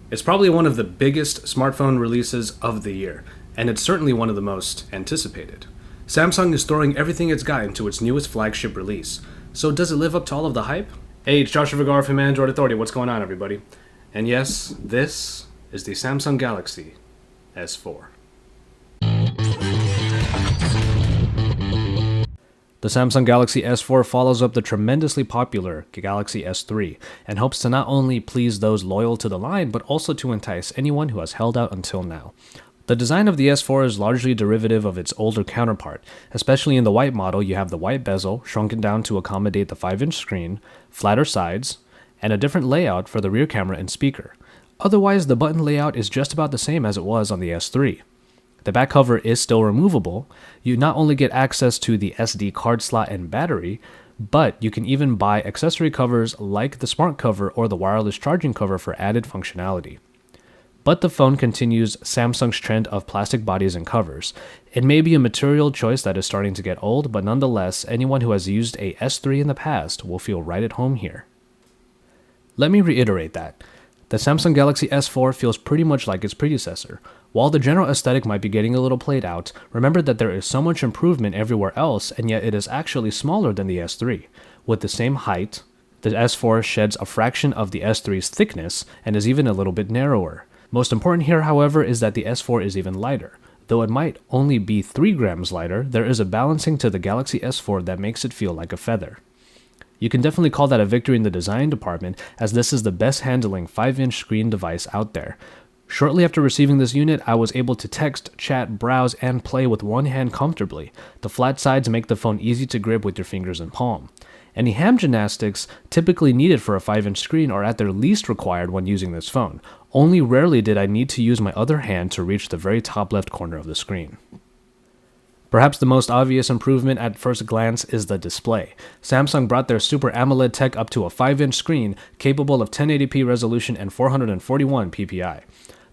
It's probably one of the biggest smartphone releases of the year, and it's certainly one of the most anticipated. Samsung is throwing everything it's got into its newest flagship release. So does it live up to all of the hype? Hey, it's Joshua Vergara from Android Authority. What's going on, everybody? And yes, this is the Samsung Galaxy S4. The Samsung Galaxy S4 follows up the tremendously popular Galaxy S3 and hopes to not only please those loyal to the line, but also to entice anyone who has held out until now. The design of the S4 is largely derivative of its older counterpart. Especially in the white model, you have the white bezel shrunken down to accommodate the 5-inch screen, flatter sides, and a different layout for the rear camera and speaker. Otherwise, the button layout is just about the same as it was on the S3. The back cover is still removable. You not only get access to the SD card slot and battery, but you can even buy accessory covers like the smart cover or the wireless charging cover for added functionality. But the phone continues Samsung's trend of plastic bodies and covers. It may be a material choice that is starting to get old, but nonetheless, anyone who has used a S3 in the past will feel right at home here. Let me reiterate that. The Samsung Galaxy S4 feels pretty much like its predecessor. While the general aesthetic might be getting a little played out, remember that there is so much improvement everywhere else, and yet it is actually smaller than the S3. With the same height, the S4 sheds a fraction of the S3's thickness and is even a little bit narrower. Most important here, however, is that the S4 is even lighter. Though it might only be 3 grams lighter, there is a balancing to the Galaxy S4 that makes it feel like a feather. You can definitely call that a victory in the design department, as this is the best handling 5-inch screen device out there. Shortly after receiving this unit, I was able to text, chat, browse, and play with one hand comfortably. The flat sides make the phone easy to grip with your fingers and palm. Any hand gymnastics typically needed for a 5-inch screen are at their least required when using this phone. Only rarely did I need to use my other hand to reach the very top left corner of the screen. Perhaps the most obvious improvement at first glance is the display. Samsung brought their Super AMOLED tech up to a 5-inch screen capable of 1080p resolution and 441 ppi.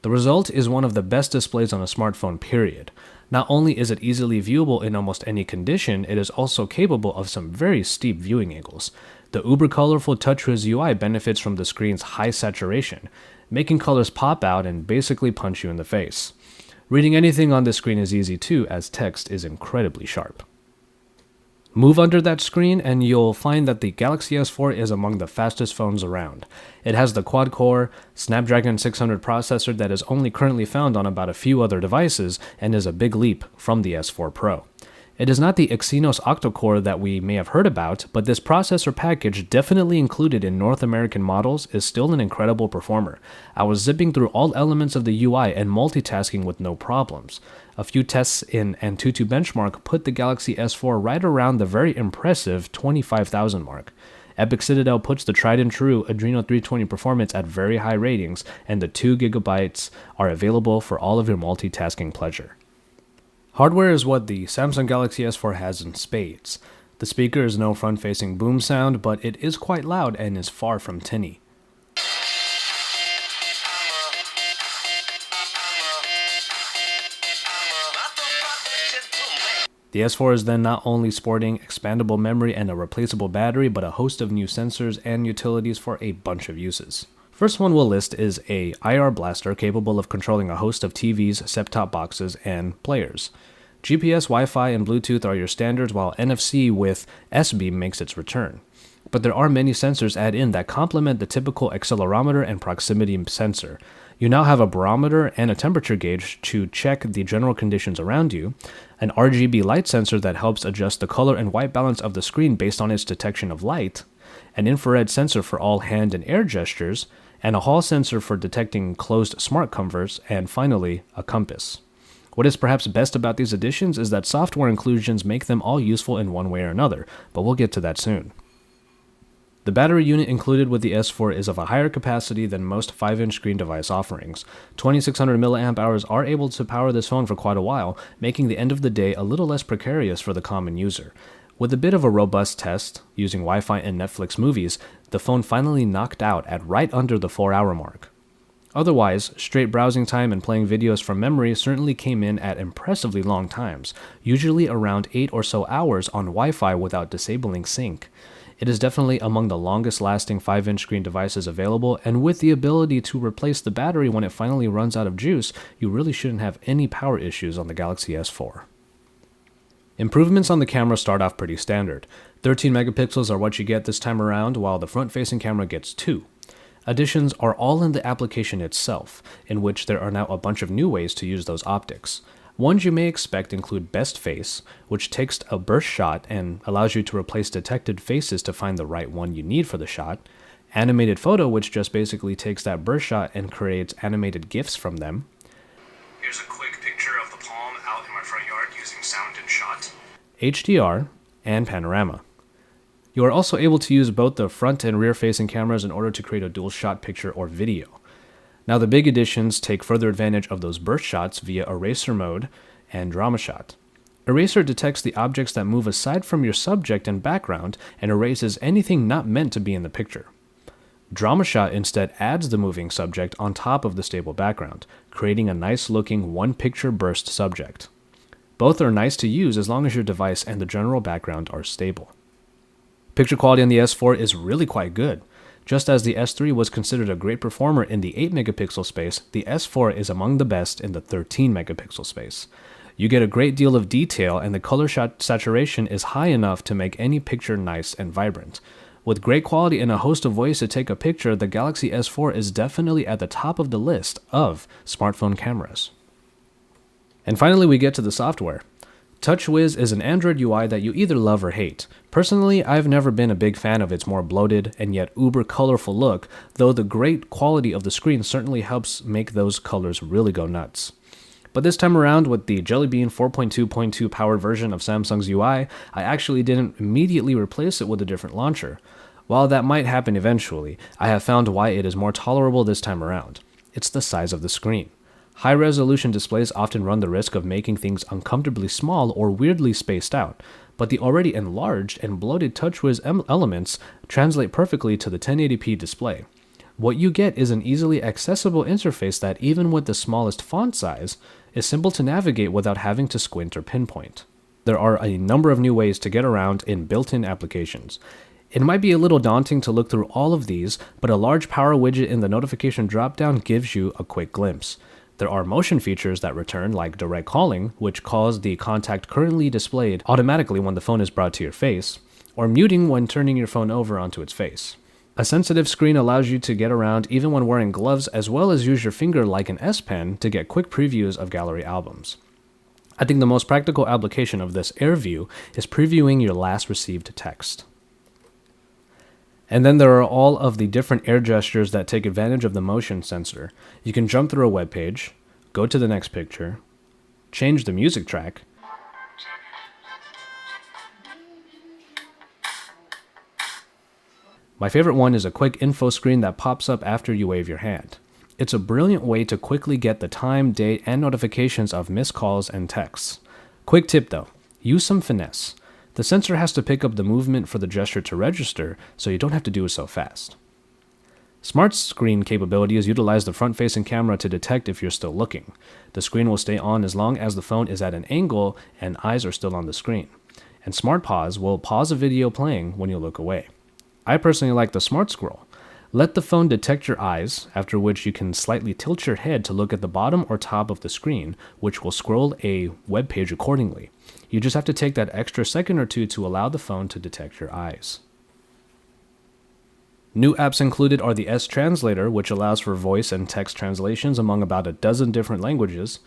The result is one of the best displays on a smartphone, period. Not only is it easily viewable in almost any condition, it is also capable of some very steep viewing angles. The uber colorful TouchWiz UI benefits from the screen's high saturation, making colors pop out and basically punch you in the face. Reading anything on this screen is easy too, as text is incredibly sharp. Move under that screen and you'll find that the Galaxy S4 is among the fastest phones around. It has the quad-core Snapdragon 600 processor that is only currently found on about a few other devices and is a big leap from the S4 Pro. It is not the Exynos octa-core that we may have heard about, but this processor package, definitely included in North American models, is still an incredible performer. I was zipping through all elements of the UI and multitasking with no problems. A few tests in AT&T benchmark put the Galaxy S4 right around the very impressive 25,000 mark. Epic Citadel puts the tried and true Adreno 320 performance at very high ratings, and the 2GB are available for all of your multitasking pleasure. Hardware is what the Samsung Galaxy S4 has in spades. The speaker is no front-facing boom sound, but it is quite loud and is far from tinny. The S4 is then not only sporting expandable memory and a replaceable battery, but a host of new sensors and utilities for a bunch of uses. First one we'll list is a IR blaster capable of controlling a host of TVs, set-top boxes, and players. GPS, Wi-Fi, and Bluetooth are your standards, while NFC with S-Beam makes its return. But there are many sensors added in that complement the typical accelerometer and proximity sensor. You now have a barometer and a temperature gauge to check the general conditions around you, an RGB light sensor that helps adjust the color and white balance of the screen based on its detection of light, an infrared sensor for all hand and air gestures, and a hall sensor for detecting closed smart covers, and finally, a compass. What is perhaps best about these additions is that software inclusions make them all useful in one way or another, but we'll get to that soon. The battery unit included with the S4 is of a higher capacity than most 5-inch screen device offerings. 2600 mAh are able to power this phone for quite a while, making the end of the day a little less precarious for the common user. With a bit of a robust test, using Wi-Fi and Netflix movies, the phone finally knocked out at right under the 4-hour mark. Otherwise, straight browsing time and playing videos from memory certainly came in at impressively long times, usually around 8 or so hours on Wi-Fi without disabling sync. It is definitely among the longest lasting 5-inch screen devices available, and with the ability to replace the battery when it finally runs out of juice, you really shouldn't have any power issues on the Galaxy S4. Improvements on the camera start off pretty standard. 13 megapixels are what you get this time around, while the front-facing camera gets 2. Additions are all in the application itself, in which there are now a bunch of new ways to use those optics. Ones you may expect include Best Face, which takes a burst shot and allows you to replace detected faces to find the right one you need for the shot. Animated Photo, which just basically takes that burst shot and creates animated GIFs from them. Here's a quick picture of the palm out in my front yard using sound and shot. HDR, and Panorama. You are also able to use both the front and rear facing cameras in order to create a dual shot picture or video. Now the big additions take further advantage of those burst shots via Eraser Mode and Drama Shot. Eraser detects the objects that move aside from your subject and background and erases anything not meant to be in the picture. Drama Shot instead adds the moving subject on top of the stable background, creating a nice looking one-picture burst subject. Both are nice to use as long as your device and the general background are stable. Picture quality on the S4 is really quite good. Just as the S3 was considered a great performer in the 8 megapixel space, the S4 is among the best in the 13 megapixel space. You get a great deal of detail, and the color saturation is high enough to make any picture nice and vibrant. With great quality and a host of ways to take a picture, the Galaxy S4 is definitely at the top of the list of smartphone cameras. And finally, we get to the software. TouchWiz is an Android UI that you either love or hate. Personally, I've never been a big fan of its more bloated and yet uber colorful look, though the great quality of the screen certainly helps make those colors really go nuts. But this time around, with the Jelly Bean 4.2.2 powered version of Samsung's UI, I actually didn't immediately replace it with a different launcher. While that might happen eventually, I have found why it is more tolerable this time around. It's the size of the screen. High-resolution displays often run the risk of making things uncomfortably small or weirdly spaced out, but the already enlarged and bloated TouchWiz elements translate perfectly to the 1080p display. What you get is an easily accessible interface that, even with the smallest font size, is simple to navigate without having to squint or pinpoint. There are a number of new ways to get around in built-in applications. It might be a little daunting to look through all of these, but a large power widget in the notification dropdown gives you a quick glimpse. There are motion features that return, like direct calling, which calls the contact currently displayed automatically when the phone is brought to your face, or muting when turning your phone over onto its face. A sensitive screen allows you to get around even when wearing gloves, as well as use your finger like an S Pen to get quick previews of gallery albums. I think the most practical application of this Air View is previewing your last received text. And then there are all of the different air gestures that take advantage of the motion sensor. You can jump through a web page, go to the next picture, change the music track, my favorite one is a quick info screen that pops up after you wave your hand. It's a brilliant way to quickly get the time, date, and notifications of missed calls and texts. Quick tip though, use some finesse. The sensor has to pick up the movement for the gesture to register, so you don't have to do it so fast. Smart Screen capabilities utilize the front-facing camera to detect if you're still looking. The screen will stay on as long as the phone is at an angle and eyes are still on the screen. And Smart Pause will pause a video playing when you look away. I personally like the Smart Scroll. Let the phone detect your eyes, after which you can slightly tilt your head to look at the bottom or top of the screen, which will scroll a web page accordingly. You just have to take that extra second or two to allow the phone to detect your eyes. New apps included are the S Translator, which allows for voice and text translations among about a dozen different languages,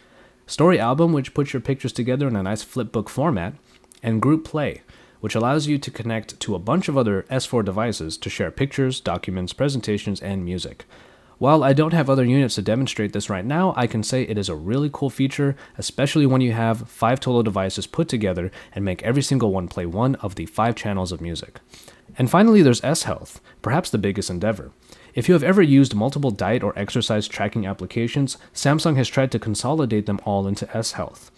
Story Album, which puts your pictures together in a nice flipbook format, and Group Play, which allows you to connect to a bunch of other S4 devices to share pictures, documents, presentations, and music. While I don't have other units to demonstrate this right now, I can say it is a really cool feature, especially when you have 5 total devices put together and make every single one play one of the 5 channels of music. And finally, there's S-Health, perhaps the biggest endeavor. If you have ever used multiple diet or exercise tracking applications, Samsung has tried to consolidate them all into S-Health.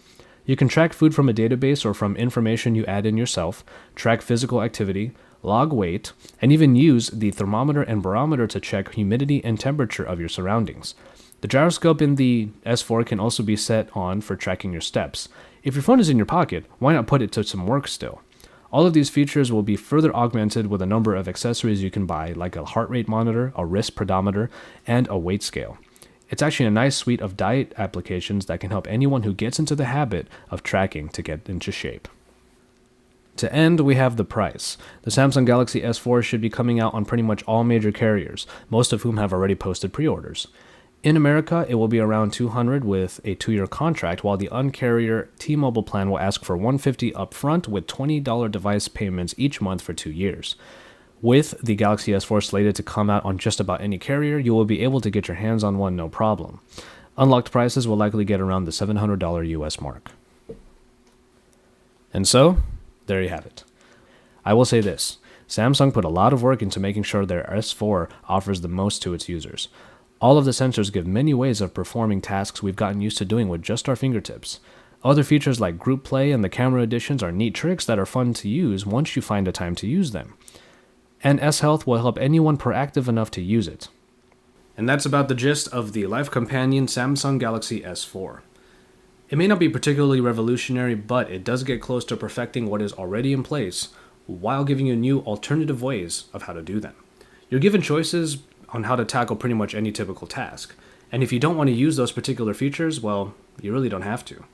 You can track food from a database or from information you add in yourself, track physical activity, log weight, and even use the thermometer and barometer to check humidity and temperature of your surroundings. The gyroscope in the S4 can also be set on for tracking your steps. If your phone is in your pocket, why not put it to some work still? All of these features will be further augmented with a number of accessories you can buy, like a heart rate monitor, a wrist pedometer, and a weight scale. It's actually a nice suite of diet applications that can help anyone who gets into the habit of tracking to get into shape. To end, we have the price. The Samsung Galaxy S4 should be coming out on pretty much all major carriers, most of whom have already posted pre-orders. In America, it will be around $200 with a 2-year contract, while the uncarrier T-Mobile plan will ask for $150 upfront with $20 device payments each month for 2 years. With the Galaxy S4 slated to come out on just about any carrier, you will be able to get your hands on one no problem. Unlocked prices will likely get around the $700 US mark. And so, there you have it. I will say this, Samsung put a lot of work into making sure their S4 offers the most to its users. All of the sensors give many ways of performing tasks we've gotten used to doing with just our fingertips. Other features like group play and the camera additions are neat tricks that are fun to use once you find a time to use them. And S-Health will help anyone proactive enough to use it. And that's about the gist of the Life Companion Samsung Galaxy S4. It may not be particularly revolutionary, but it does get close to perfecting what is already in place, while giving you new alternative ways of how to do them. You're given choices on how to tackle pretty much any typical task, and if you don't want to use those particular features, well, you really don't have to.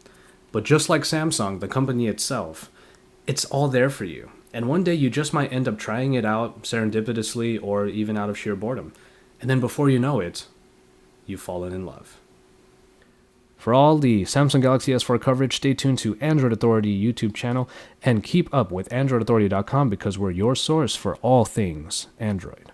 But just like Samsung, the company itself, it's all there for you. And one day you just might end up trying it out serendipitously or even out of sheer boredom. And then before you know it, you've fallen in love. For all the Samsung Galaxy S4 coverage, stay tuned to Android Authority YouTube channel and keep up with AndroidAuthority.com because we're your source for all things Android.